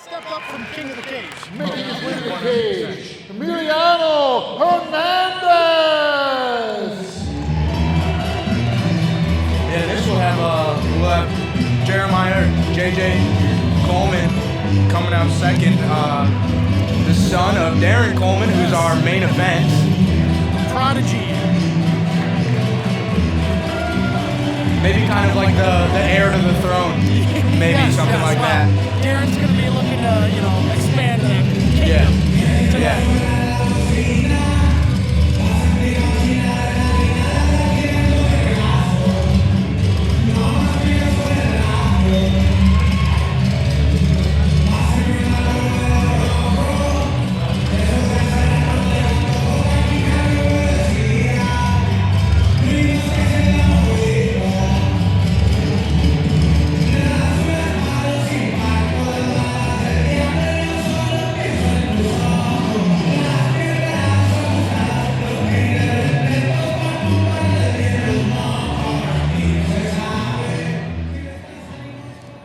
Step up from King of the Cage. Making his way to the cage, Emiliano Hernandez. Yeah, this will have we'll have Jeremiah JJ Coleman coming out second. The son of Darren Coleman, who's our main event. Prodigy. Maybe kind of like the heir to the throne. Maybe Yes, something yes, like well, that. Darren's going to be looking to, expand the kingdom. Yeah. tonight.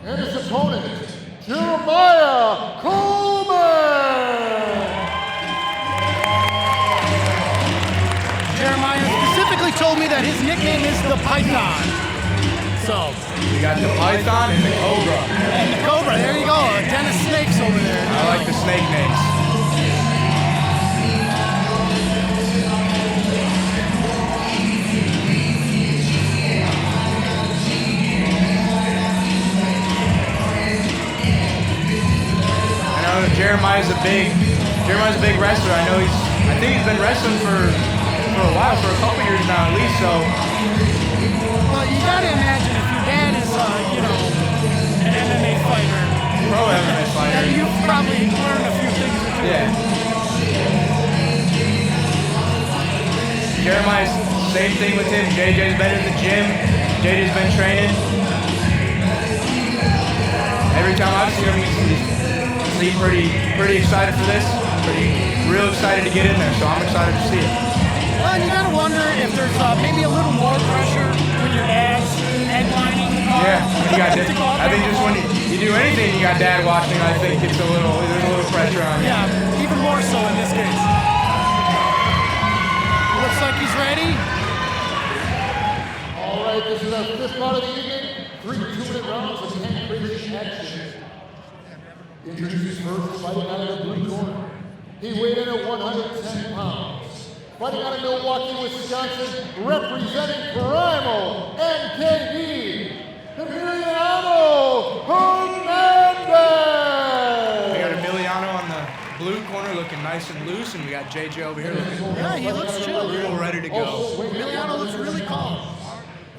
And his opponent, Jeremiah Coleman. Jeremiah specifically told me that his nickname is the Python. So, We got the Python and the Cobra. and the Cobra, there you go. A den of snakes over there. I like the snake names. I know Jeremiah's a big wrestler. I think he's been wrestling for a while, for a couple years now at least. So Well, you gotta imagine if your dad is, an MMA fighter, pro MMA fighter. then you've probably learned a few things or two. Yeah. Jeremiah's same thing with him. JJ's been in the gym. JJ's been training. Every time I've seen him, he's pretty excited for this. Real excited to get in there. So I'm excited to see it. Well, and you gotta wonder if there's maybe a little more pressure when your dad's headlining the card. Yeah, when you got to go out I think there. just when you do anything, you got dad watching. I think there's a little pressure on you. Yeah, even more so in this case. Looks like he's ready. All right, this is our fifth bout of the evening. 3 2-minute rounds of pankration action. Introduces first, fighting out of the blue corner. He weighed in at 110 pounds. Fighting out of Milwaukee, Wisconsin, representing Primal MKE, Emiliano Hernandez. We got Emiliano on the blue corner looking nice and loose, and we got JJ over here looking Yeah, he looks chill. real ready to go. Emiliano looks really calm.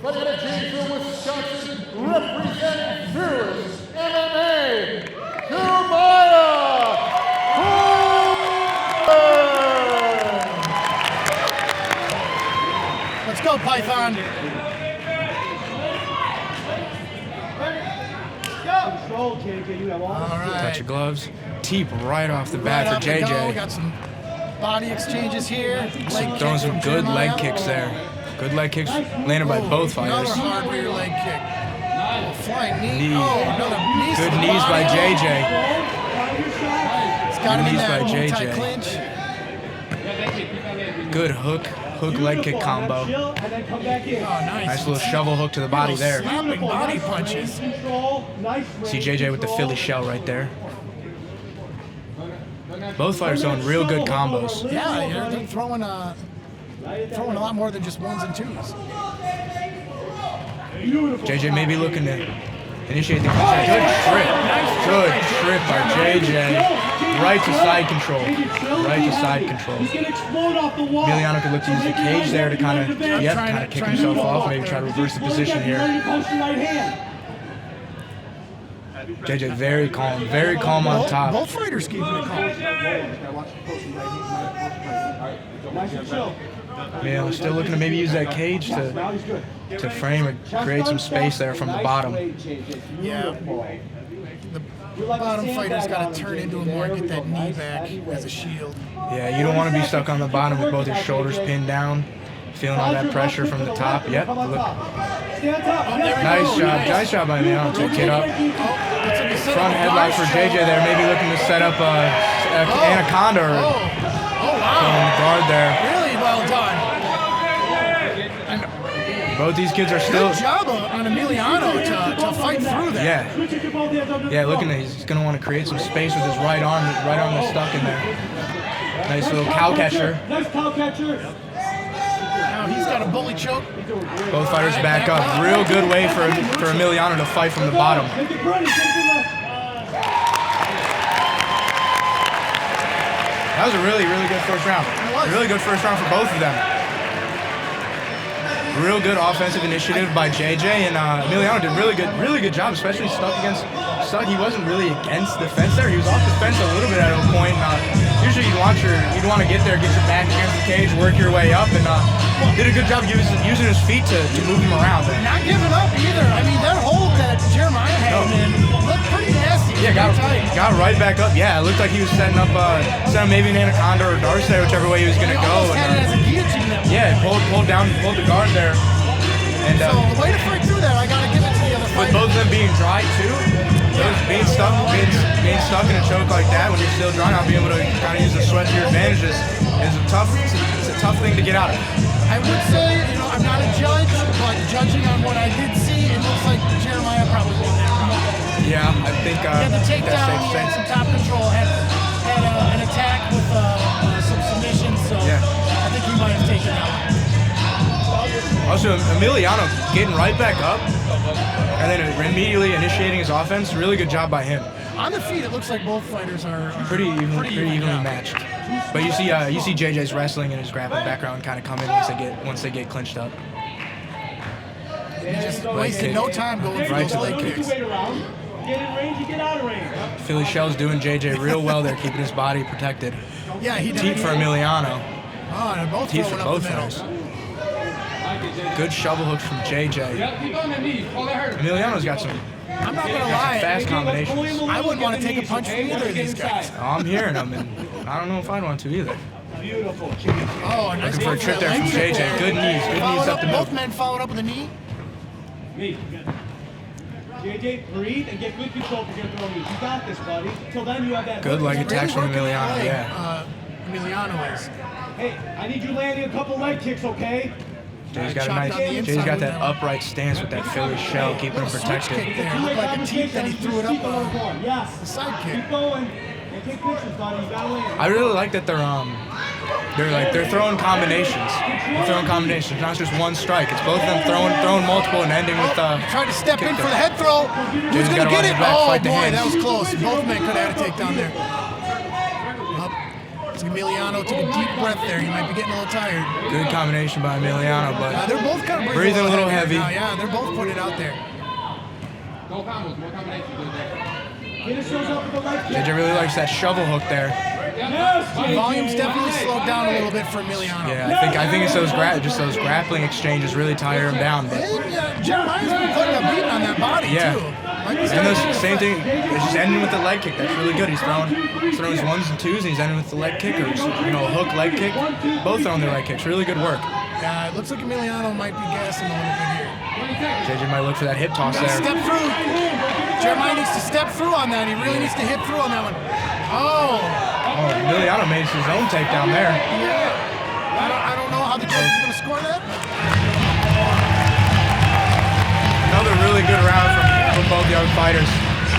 Fighting out of Janesville, Wisconsin, representing Fearless MMA, Jeremiah Coleman. Let's go, Python. All right. Touch of gloves. Teep right off the Right bat out for we go. JJ. Got some body exchanges here. Leg Throwing kicks some from good leg Jeremiah. kicks there. Good leg kicks landed by both Another fighters. hard rear leg kick. Oh, flying knee. Knee. Oh, another knee. to Good the knees by body. JJ. He's got him in knees that by tight JJ. clinch. Good hook leg kick combo. Oh, nice. Nice little shovel hook to the body there. Slapping body punches. See JJ with the Philly shell right there. Both fighters throwing real good combos. Yeah, they're throwing a lot more than just ones and twos. JJ may be looking to initiate the clinch. Good trip. Good trip by JJ. Right to side control. Right to side control. Emiliano could look to use the cage there to kind of kick himself off, maybe try to reverse the position here. JJ very calm on top. Both fighters keeping it calm. Yeah, still looking to maybe use that cage to frame or create some space there from the bottom. Yeah. The bottom fighter's got to turn into him more and get that knee back as a shield. Yeah, you don't want to be stuck on the bottom with both your shoulders pinned down, feeling all that pressure from the top. Yep, look. Nice job by Emiliano to kick up. What's in the front headlock for JJ there, maybe looking to set up a anaconda or on the guard there. Really well done. Both these kids are still. Good job on Emiliano to fight through that. Yeah, looking at he's going to want to create some space with his right arm that's stuck in there. Nice little cow catcher. Nice cow catcher. Now he's got a bully choke. Both fighters back up. Real good way for Emiliano to fight from the bottom. That was a really, really good first round. Really good first round for both of them. Real good offensive initiative by JJ, and Emiliano did really good job, especially stuck. He wasn't really against the fence there. He was off the fence a little bit at a point. Usually you'd want to get there, get your back against the cage, work your way up, and did a good job using his feet to move him around. Not giving up either. I mean, that hold that Jeremiah had looked pretty nasty. Yeah, got right back up. Yeah, it looked like he was setting up maybe an anaconda or darce there, whichever way he was going to go. Had it as a guillotine. Yeah, pulled the guard there. And so the way to fight through that, I got to give it to the other fighter. With both of them being dry too, being stuck in a choke like that when you're still dry, not being able to kind of use the sweat to your advantage is a tough thing to get out of. I would say, I'm not a judge, but judging on what I did see, it looks like Jeremiah probably won that round. Yeah, I think he had the takedown, he had some top control, had an attack with some submissions, so I think he might have taken that one. Also, Emiliano getting right back up and then immediately initiating his offense. Really good job by him. On the feet, it looks like both fighters are pretty evenly matched. But you see JJ's wrestling and his grappling background kind of come in once they get clinched up. He just wasted no time going for those leg kicks. Get in range, you get out of range. Philly Shell's doing JJ real well there, keeping his body protected. Yeah, he did. Teep for Emiliano. Oh, and they're both Teep for throwing up both the middle. fighters. Good shovel hooks from JJ. Emiliano's got some I'm not gonna lie. fast combinations. I wouldn't want to take a punch from either of these guys. Oh, I'm hearing them, and I don't know if I'd want to either. Beautiful. Oh, nice. Looking for a trip there from JJ. Good knees. Good knees up the middle. Both men followed up with a knee. Me. JJ, breathe and get good control for your throwing knees. You got this, buddy. Till then, you have that. Good leg attacks from Emiliano. Yeah. Emiliano is. Hey, I need you landing a couple leg kicks, okay? Jay's got that upright stance with that Philly shell, keeping him protected. It looked like a teep, then he threw it up the side kick. Keep going. And take pictures, buddy. You gotta land. I really like that they're throwing combinations. They're throwing combinations, not just one strike. It's both of them throwing multiple and ending with tried to step in for the head throw. Who's gonna get it? Oh boy, that was close. Both men could have had a takedown there. Emiliano took a deep breath there. He might be getting a little tired. Good combination by Emiliano, but they're both kind of breathing a little heavy. Now. Yeah, they're both putting it out there. JJ really likes that shovel hook there. Volume's definitely slowed down a little bit for Emiliano. Yeah, I think it's those grappling exchanges really tire him down. But Jeremiah's been putting a beating on that body too. And the same thing, it's just ending with the leg kick. That's really good. He's throwing his ones and twos, and he's ending with the leg kick, or hook leg kick. Both throwing their leg kicks. Really good work. Yeah, it looks like Emiliano might be gassing a little bit here. JJ might look for that hip toss there. Step through. Jeremiah needs to step through on that. He really needs to hit through on that one. Oh, Emiliano made his own takedown there. Yeah. I don't know how the judge is going to score that. Another really good round from both the other fighters.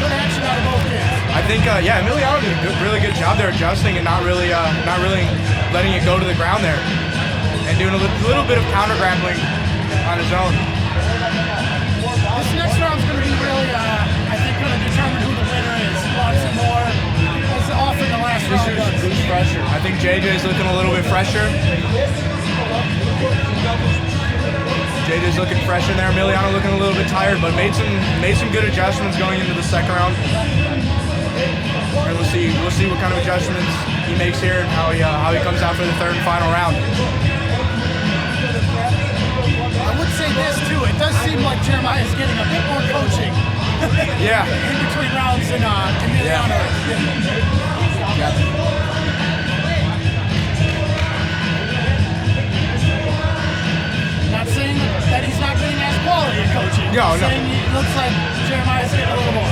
Good action out of both kids. I think, Emiliano did a really good job there adjusting and not really letting it go to the ground there, and doing a little bit of counter grappling on his own. This next round's going to be really, I think, going to determine who the winner is. Lots of more. It's often the last round. Who's fresher? I think JJ's looking a little bit fresher. JJ's looking fresh in there. Emiliano looking a little bit tired, but made some good adjustments going into the second round. And we'll see what kind of adjustments he makes here and how he comes out for the third and final round. I would say this too. It does seem like Jeremiah is getting a bit more coaching. Yeah. In between rounds and Emiliano. Yeah. Not saying that he's not getting as quality of coaching. No. Saying it looks like Jeremiah's getting a little more.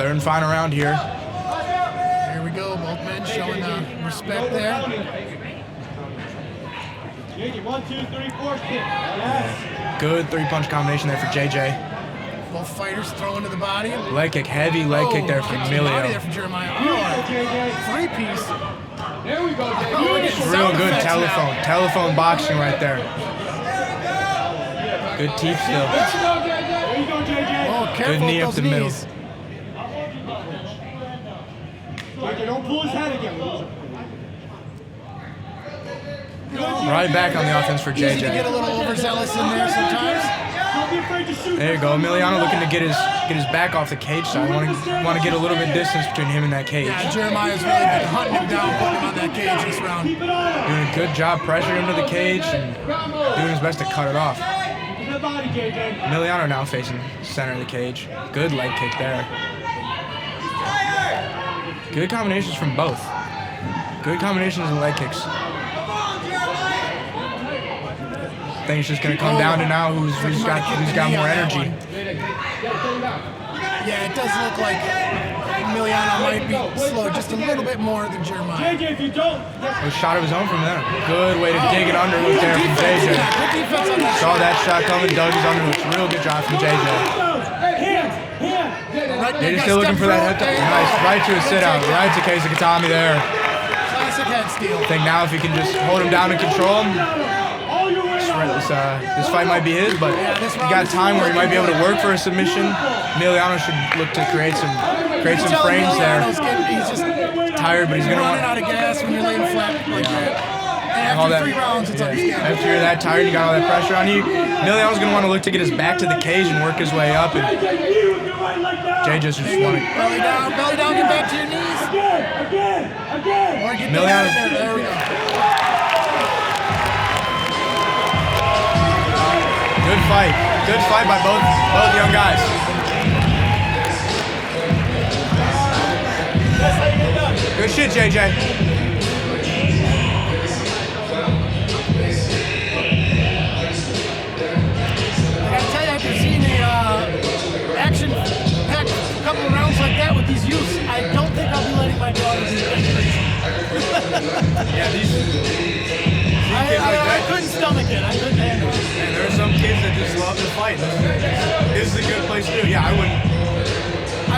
Third and final round here. Here we go, both men showing respect there. JJ, 1, 2, 3, 4, kick. Yes. Good three-punch combination there for JJ. Both fighters throwing to the body. Leg kick, heavy leg kick there for Kick to the body there Emilio. for Jeremiah. JJ. Three-piece. There we go, JJ. Oh, look at Real sound good effects telephone. now. Telephone boxing right there. Good teeth still. There you go, JJ. Oh, careful Good knee with up those the middle. knees. JJ, don't pull his head again. Right back on the offense for Easy to get a JJ. little overzealous in there sometimes. Don't be afraid to shoot. There you go. Emiliano looking to get his back off the cage side. Want to get a little bit distance between him and that cage. Yeah, Jeremiah's really been hunting him down, putting him on that cage this round. Keep it on him. Doing a good job pressuring him to the cage and doing his best to cut it off. Keep the body, JJ. Emiliano now facing center of the cage. Good leg kick there. Good combinations from both. Good combinations of leg kicks. I think it's just gonna come down to now who's got more energy. Yeah, it does look like Emiliano might be slow just a little bit more than Jeremiah. JJ, if you don't, A shot of his own from there. Good way to dig it under hook there from JJ. Yeah, good defense on that. Saw that shot coming, dug his underhooks. Real good job from JJ. Right, They're still looking for that head to, nice, right to a sit out, right to Casey Katami there. Classic head steal. I think now if he can just hold him down and control him, this fight might be his, but he got time where he might be able to work for a submission. Emiliano should look to create some frames there. He's just Tired, but he's gonna running want out of gas when you're laying flat like that. And all after that. 3 rounds, it's understandable. After you're that tired, you got all that pressure on you. Emiliano's gonna want to look to get his back to the cage and work his way up. And Jay just want to. Belly down, get back to your knees. again. Or get Emiliano. down there. There we go. Good fight. Good fight by both young guys. Good shit, JJ. I gotta tell you, after seeing a action-packed couple of rounds like that with these youths, I don't think I'll be letting my daughter do that. Yeah, these kids I couldn't stomach it. I couldn't handle it. And there are some kids that just love to fight. This is a good place to do it. Yeah, I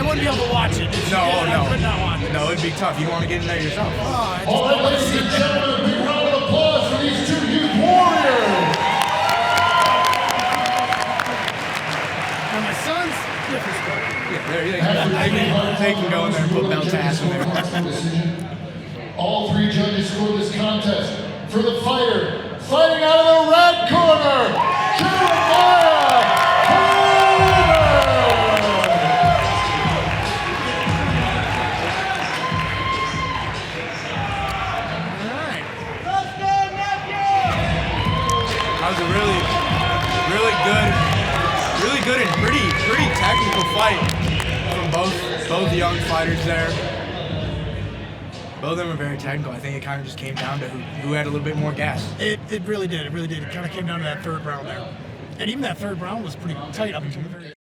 wouldn't be able to watch it. No, I no. could not watch it. No, it'd be tough. You want to get in there yourself. Oh, I just All right, ladies and gentlemen, a big round of applause for these two youth warriors. And my son's different story. Yeah, they can go in there and put belt ass in there. All 3 judges scored this contest. For the fighter, fighting out of the red corner, Jeremiah That was a really good and pretty technical fight from both young fighters there. Both of them are very technical. I think it kind of just came down to who had a little bit more gas. It really did. It really did. It kind of came down to that 3rd round there. And even that 3rd round was pretty tight up until the very end.